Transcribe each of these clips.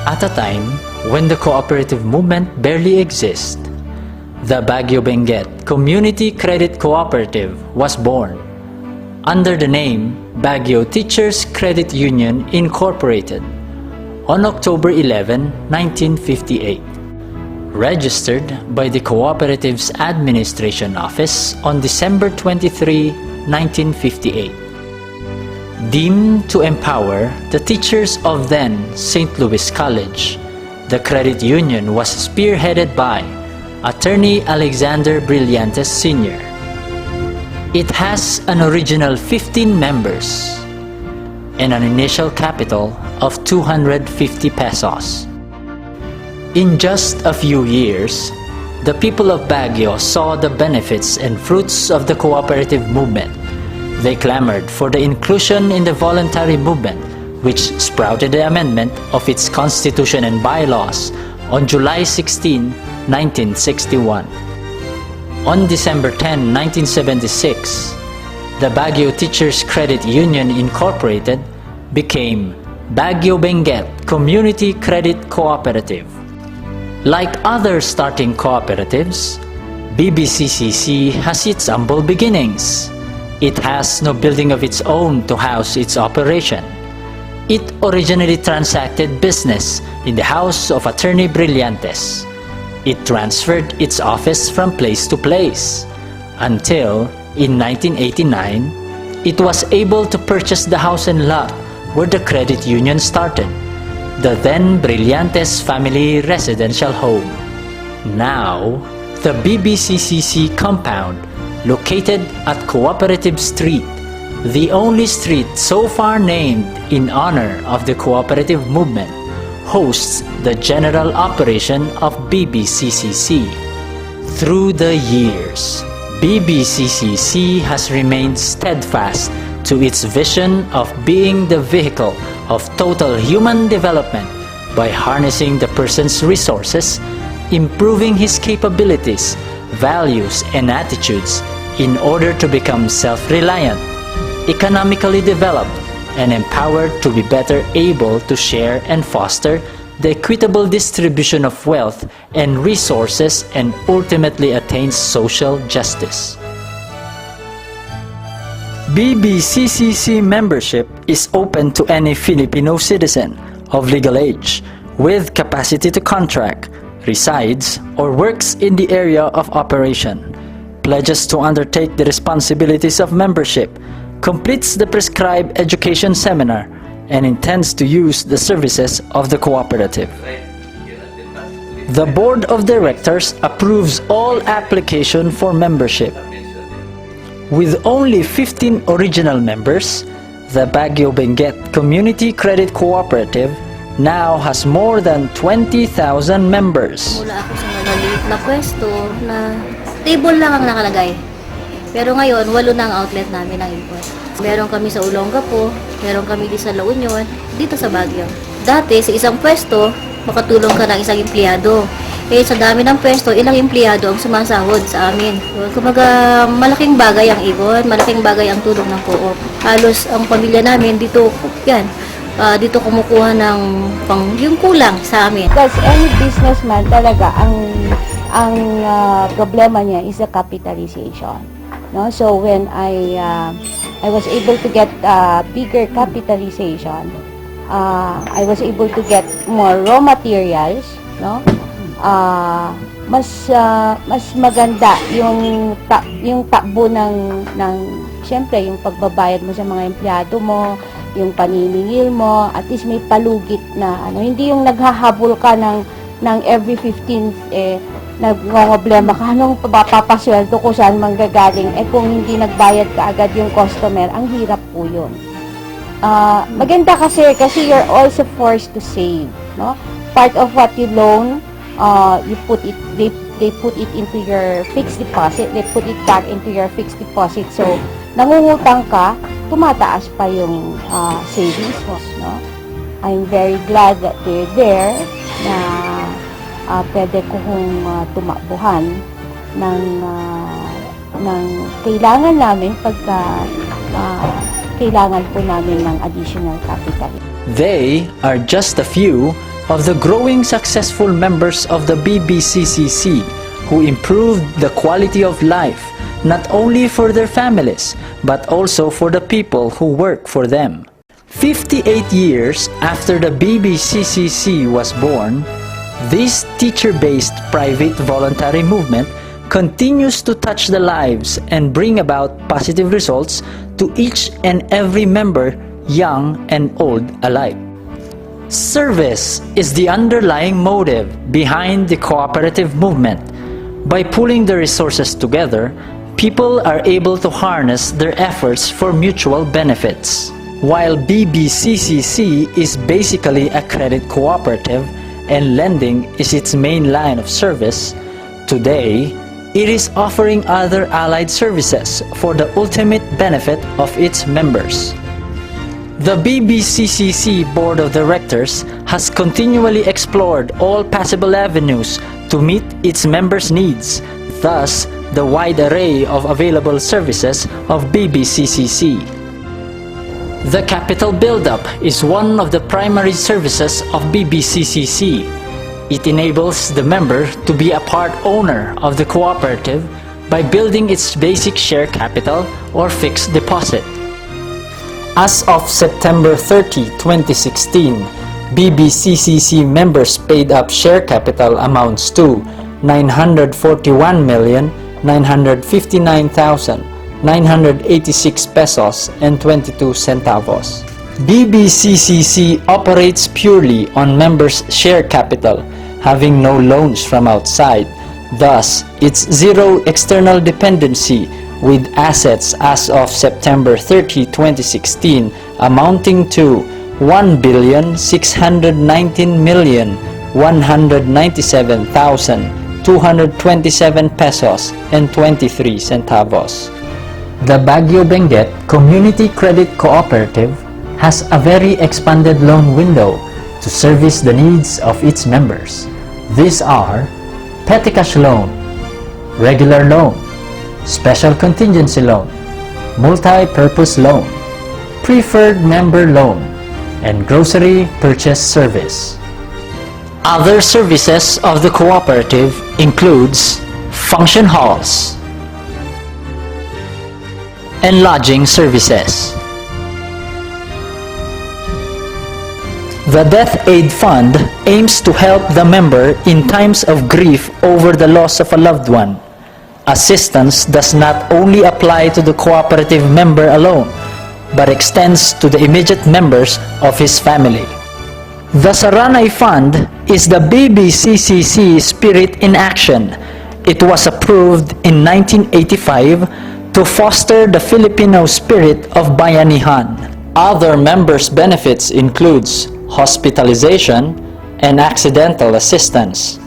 At a time when the cooperative movement barely exists, the Baguio Benguet Community Credit Cooperative was born under the name Baguio Teachers Credit Union Incorporated on October 11, 1958. Registered by the Cooperative's Administration Office on December 23, 1958. Deemed to empower the teachers of then St. Louis College, the credit union was spearheaded by Attorney Alexander Brillantes Sr. It has an original 15 members and an initial capital of 250 pesos. In just a few years, the people of Baguio saw the benefits and fruits of the cooperative movement. They clamored for the inclusion in the voluntary movement, which sprouted the amendment of its constitution and bylaws on July 16, 1961. On December 10, 1976, the Baguio Teachers Credit Union Incorporated became Baguio Benguet Community Credit Cooperative. Like other starting cooperatives, BBCCC has its humble beginnings. It has no building of its own to house its operation. It originally transacted business in the house of Attorney Brillantes. It transferred its office from place to place until in 1989, it was able to purchase the house and lot where the credit union started, the then Brillantes family residential home. Now, the BBCCC compound, located at Cooperative Street, the only street so far named in honor of the cooperative movement, hosts the general operation of BBCCC. Through the years, BBCCC has remained steadfast to its vision of being the vehicle of total human development by harnessing the person's resources, improving his capabilities, values, and attitudes in order to become self-reliant, economically developed, and empowered to be better able to share and foster the equitable distribution of wealth and resources and ultimately attain social justice. BBCCC membership is open to any Filipino citizen of legal age with capacity to contract, resides, or works in the area of operation, pledges to undertake the responsibilities of membership, completes the prescribed education seminar, and intends to use the services of the cooperative. The Board of Directors approves all application for membership. With only 15 original members, the Baguio Benguet Community Credit Cooperative now has more than 20,000 members. Mula ako sa maliit na pwesto na table lang ang nakalagay. Pero ngayon, 8 na ang outlet namin ng import. Meron kami sa Olongapo, meron kami dito sa La Union, dito sa Baguio. Dati, sa isang pwesto, makatulong ka ng isang empleyado. Eh, sa dami ng pwesto, ilang empleyado ang sumasahod sa amin. Kumaga, malaking bagay ang ibon, malaking bagay ang tulong ng co-op. Halos ang pamilya namin dito, yan, dito kumukuha ng yung kulang sa amin. Because any businessman talaga, ang problema niya is the capitalization. No? So when I was able to get bigger capitalization, I was able to get more raw materials, no? Mas maganda yung takbo ng syempre yung pagbabayad mo sa mga empleyado mo, yung paniningil mo, at least may palugit na hindi yung naghahabol ka ng every 15th nagngoblema ka, anong papapasweldo ko, saan manggagaling, kung hindi nagbayad ka agad yung customer, ang hirap po yun. Maganda kasi you're also forced to save, no? Part of what you loan, they put it into your fixed deposit, they put it back into your fixed deposit, so nangungutang ka, tumataas pa yung savings mo, no? I'm very glad that they're there na pwede kong tumakbuhan ng kailangan namin pagka kailangan po namin ng additional capital. They are just a few of the growing successful members of the BBCCC who improved the quality of life not only for their families but also for the people who work for them. 58 years after the BBCCC was born, this teacher-based private voluntary movement continues to touch the lives and bring about positive results to each and every member, young and old alike. Service is the underlying motive behind the cooperative movement. By pooling the resources together, people are able to harness their efforts for mutual benefits. While BBCCC is basically a credit cooperative and lending is its main line of service, today it is offering other allied services for the ultimate benefit of its members. The BBCCC Board of Directors has continually explored all possible avenues to meet its members' needs, thus the wide array of available services of BBCCC. The capital buildup is one of the primary services of BBCCC. It enables the member to be a part owner of the cooperative by building its basic share capital or fixed deposit. As of September 30, 2016, BBCCC members paid up share capital amounts to 941,959,986 pesos and 22 centavos. BBCCC operates purely on members' share capital, having no loans from outside. Thus, its zero external dependency, with assets as of September 30, 2016 amounting to 1,619,197,227 pesos and 23 centavos. The Baguio Benguet Community Credit Cooperative has a very expanded loan window to service the needs of its members. These are petty cash loan, regular loan, special contingency loan, multi-purpose loan, preferred member loan, and grocery purchase service. Other services of the cooperative includes function halls and lodging services. The Death Aid Fund aims to help the member in times of grief over the loss of a loved one. Assistance does not only apply to the cooperative member alone, but extends to the immediate members of his family. The Saranay Fund is the BBCCC Spirit in Action. It was approved in 1985 to foster the Filipino spirit of bayanihan. Other members' benefits includes hospitalization and accidental assistance.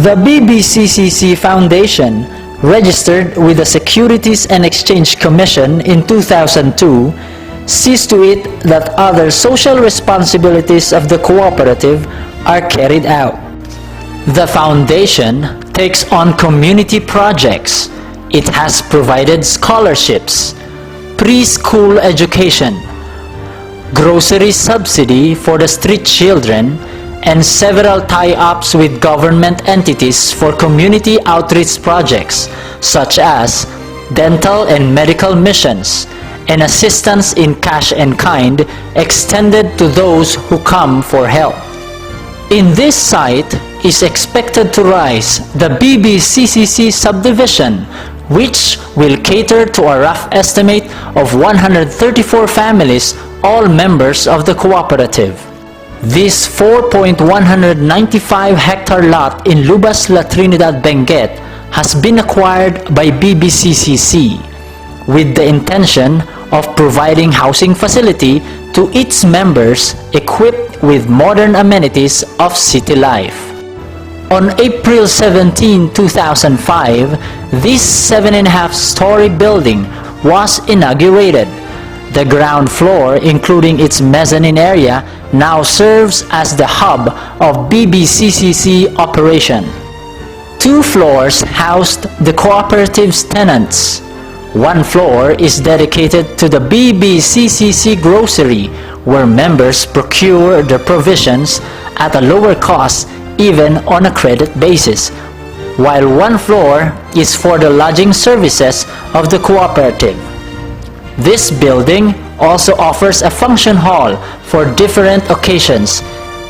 The BBCCC Foundation, registered with the Securities and Exchange Commission in 2002, sees to it that other social responsibilities of the cooperative are carried out. The foundation takes on community projects. It has provided scholarships, preschool education, grocery subsidy for the street children, and several tie-ups with government entities for community outreach projects such as dental and medical missions and assistance in cash and kind extended to those who come for help. In this site is expected to rise the BBCCC subdivision, which will cater to a rough estimate of 134 families, all members of the cooperative. This 4.195 hectare lot in Lubas, La Trinidad, Benguet has been acquired by BBCCC with the intention of providing housing facility to its members equipped with modern amenities of city life. On April 17, 2005, this 7.5-story building was inaugurated. The ground floor, including its mezzanine area, now serves as the hub of BBCCC operation. 2 floors housed the cooperative's tenants. One floor is dedicated to the BBCCC grocery, where members procure their provisions at a lower cost even on a credit basis, while one floor is for the lodging services of the cooperative. This building also offers a function hall for different occasions.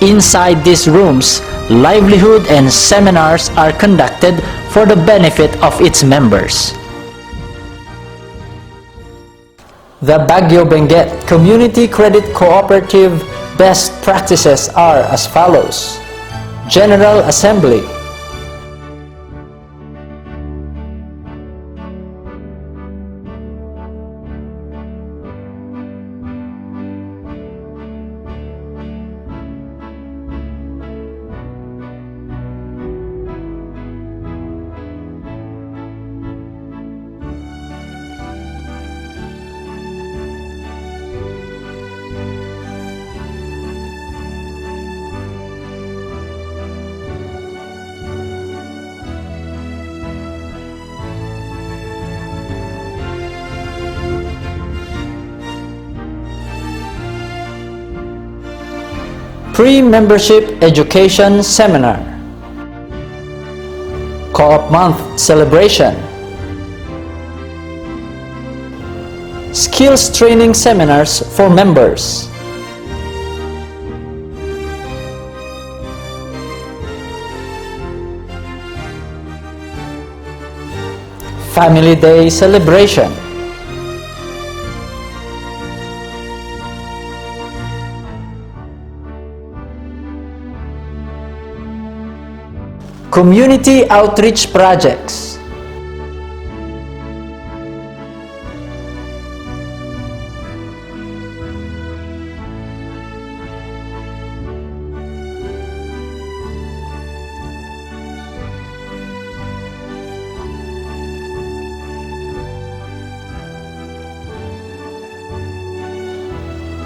Inside these rooms, livelihood and seminars are conducted for the benefit of its members. The Baguio Benguet Community Credit Cooperative best practices are as follows. General Assembly. Pre-membership education seminar. Co-op month celebration. Skills training seminars for members. Family Day celebration. Community outreach projects.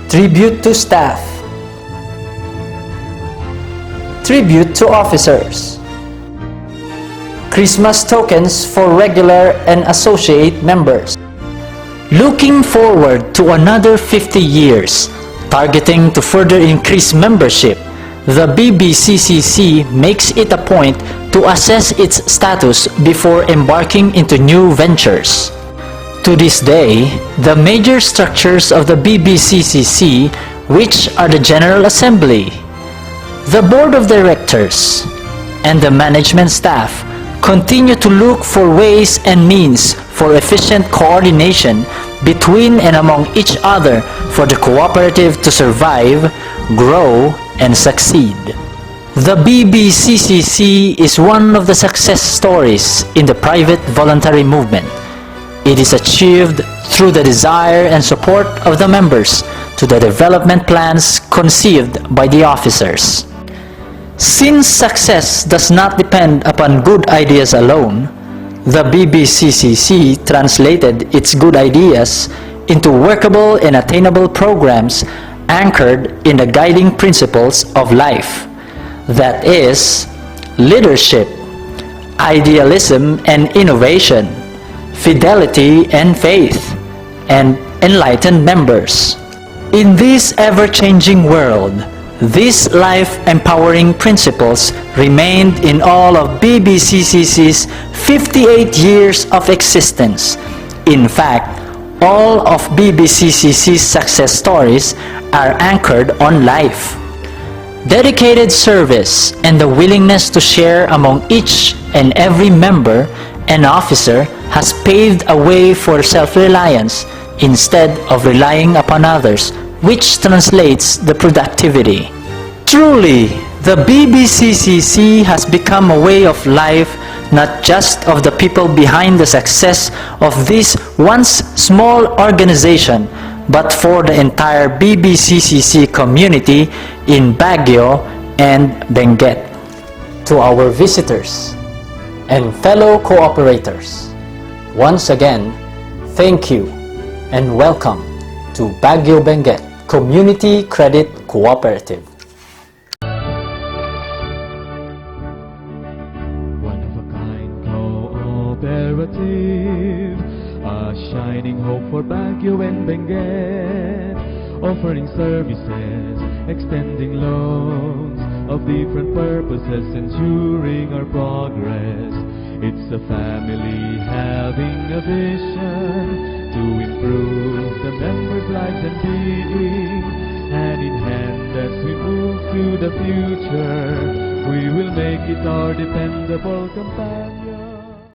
Tribute to staff. Tribute to officers. Christmas tokens for regular and associate members. Looking forward to another 50 years, targeting to further increase membership, the BBCCC makes it a point to assess its status before embarking into new ventures. To this day, the major structures of the BBCCC, which are the General Assembly, the Board of Directors, and the management staff, continue to look for ways and means for efficient coordination between and among each other for the cooperative to survive, grow, and succeed. The BBCCC is one of the success stories in the private voluntary movement. It is achieved through the desire and support of the members to the development plans conceived by the officers. Since success does not depend upon good ideas alone, the BBCCC translated its good ideas into workable and attainable programs anchored in the guiding principles of life. That is, leadership, idealism and innovation, fidelity and faith, and enlightened members. In this ever-changing world, these life-empowering principles remained in all of BBCCC's 58 years of existence. In fact, all of BBCCC's success stories are anchored on life. Dedicated service and the willingness to share among each and every member and officer has paved a way for self-reliance instead of relying upon others, which translates the productivity. Truly, the BBCCC has become a way of life not just of the people behind the success of this once small organization, but for the entire BBCCC community in Baguio and Benguet. To our visitors and fellow cooperators, once again, thank you and welcome to Baguio Benguet Community Credit Cooperative. One of a kind cooperative, a a shining hope for Baguio and Benguet, offering services, extending loans of different purposes, ensuring our progress. It's a family having a vision to improve the members' lives and being, hand in hand as we move to the future. We will make it our dependable companion.